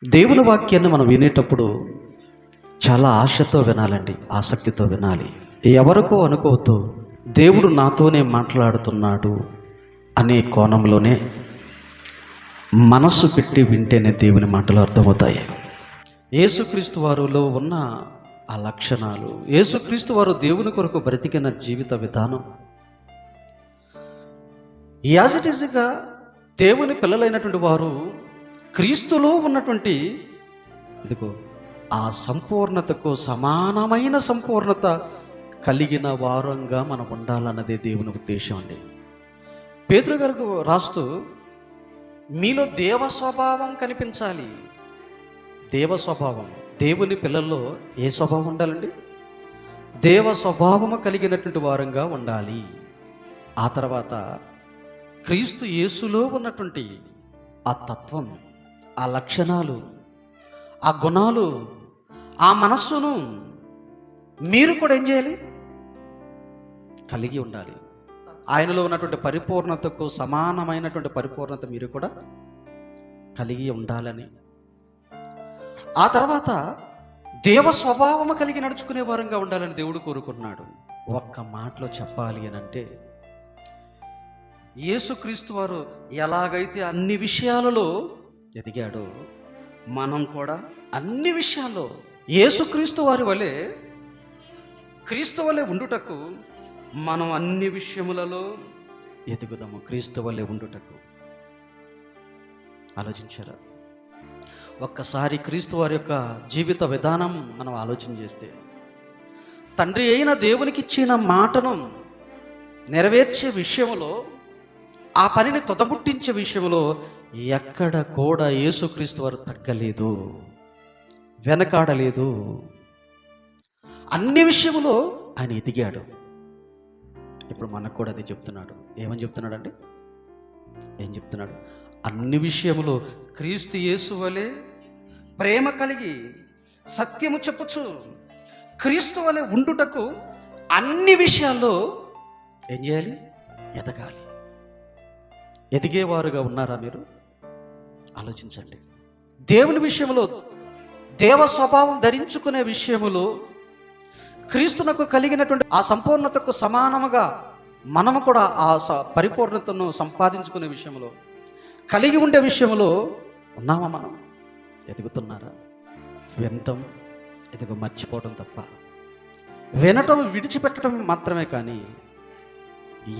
దేవుని వాక్యాన్ని మనం వినేటప్పుడు చాలా ఆశతో వినాలండి, ఆసక్తితో వినాలి. ఎవరికో అనుకోవద్దు, దేవుడు నాతోనే మాట్లాడుతున్నాడు అనే కోణంలోనే మనస్సు పెట్టి వింటేనే దేవుని మాటలు అర్థమవుతాయి. యేసుక్రీస్తు వారిలో ఉన్న ఆ లక్షణాలు, యేసుక్రీస్తు వారు దేవుని కొరకు బ్రతికిన జీవిత విధానం, యాజ్ ఇట్ ఈజ్గా దేవుని పిల్లలైనటువంటి వారు క్రీస్తులో ఉన్నటువంటి ఇదిగో ఆ సంపూర్ణతకు సమానమైన సంపూర్ణత కలిగిన వారంగా మనం ఉండాలన్నదే దేవుని ఉద్దేశం అండి. పేతురు గారికి రాస్తూ, మీలో దేవ స్వభావం కనిపించాలి. దేవ స్వభావం, దేవుని పిల్లల్లో ఏ స్వభావం ఉండాలండి? దేవ స్వభావము కలిగినటువంటి వారంగా ఉండాలి. ఆ తర్వాత క్రీస్తు యేసులో ఉన్నటువంటి ఆ తత్వం, ఆ లక్షణాలు, ఆ గుణాలు, ఆ మనస్సును మీరు కూడా ఏం చేయాలి? కలిగి ఉండాలి. ఆయనలో ఉన్నటువంటి పరిపూర్ణతకు సమానమైనటువంటి పరిపూర్ణత మీరు కూడా కలిగి ఉండాలని. ఆ తర్వాత దేవ స్వభావము కలిగి నడుచుకునే వారంగా ఉండాలని దేవుడు కోరుకుంటున్నాడు. ఒక్క మాటలో చెప్పాలి అని అంటే, యేసుక్రీస్తు వారు ఎలాగైతే అన్ని విషయాలలో ఎదిగాడో, మనం కూడా అన్ని విషయాల్లో యేసుక్రీస్తు వారి వలె, క్రీస్తు వలె ఉండుటకు మనం అన్ని విషయములలో ఎదుగుదాము. క్రీస్తు వలె ఉండుటకు ఆలోచించారా? ఒక్కసారి క్రీస్తు వారి యొక్క జీవిత విధానం మనం ఆలోచన చేస్తే, తండ్రి అయిన దేవునికి ఇచ్చిన మాటను నెరవేర్చే విషయంలో, ఆ పనిని తొదముట్టించే విషయంలో ఎక్కడ కూడా యేసుక్రీస్తు వారు తగ్గలేదు, వెనకాడలేదు. అన్ని విషయంలో ఆయన ఎదిగాడు. ఇప్పుడు మనకు కూడా అదే చెప్తున్నాడు. ఏమని చెప్తున్నాడండి? ఏం చెప్తున్నాడు? అన్ని విషయములో క్రీస్తు యేసు వలె ప్రేమ కలిగి సత్యము చెప్పుచు క్రీస్తు వలె ఉండుటకు అన్ని విషయాల్లో ఏం చేయాలి? ఎదగాలి. ఎదిగేవారుగా ఉన్నారా మీరు? ఆలోచించండి. దేవుని విషయంలో, దేవ స్వభావం ధరించుకునే విషయములో, క్రీస్తునకు కలిగినటువంటి ఆ సంపూర్ణతకు సమానముగా మనము కూడా ఆ పరిపూర్ణతను సంపాదించుకునే విషయంలో, కలిగి ఉండే విషయంలో ఉన్నామా? మనం ఎదుగుతున్నారా? వినటం, ఎదుగు మర్చిపోవడం తప్ప, వినటం విడిచిపెట్టడం మాత్రమే, కానీ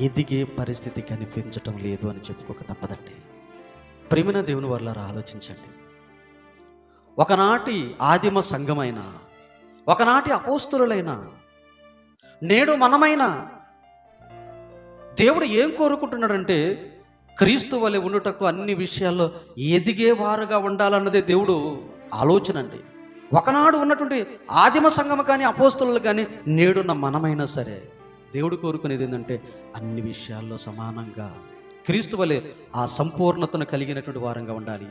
ఎదిగే పరిస్థితి కనిపించటం లేదు అని చెప్పుకోక తప్పదండి. ప్రియమైన దేవుని వారలారా, ఆలోచించండి. ఒకనాటి ఆదిమ సంఘమైన, ఒకనాటి అపోస్తులులైన, నేడు మనమైన దేవుడు ఏం కోరుకుంటున్నాడంటే, క్రీస్తు వలె ఉండుటకు అన్ని విషయాల్లో ఎదిగేవారుగా ఉండాలన్నదే దేవుడు ఆలోచన అండి. ఒకనాడు ఉన్నటువంటి ఆదిమ సంఘము కానీ, అపోస్తులు కానీ, నేడున్న మనమైనా సరే దేవుడు కోరుకునేది ఏంటంటే, అన్ని విషయాల్లో సమానంగా క్రీస్తు వలె ఆ సంపూర్ణతను కలిగినటువంటి వారంగా ఉండాలి.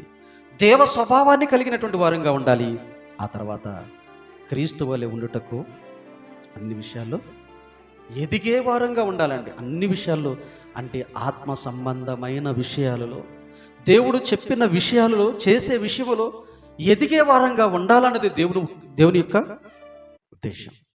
దేవ స్వభావాన్ని కలిగినటువంటి వారంగా ఉండాలి. ఆ తర్వాత క్రీస్తు వలె ఉండుటకు అన్ని విషయాల్లో ఎదిగే వారంగా ఉండాలండి. అన్ని విషయాల్లో అంటే ఆత్మ సంబంధమైన విషయాలలో, దేవుడు చెప్పిన విషయాలలో, చేసే విషయంలో ఎదిగే వారంగా ఉండాలన్నది దేవుని యొక్క ఉద్దేశం.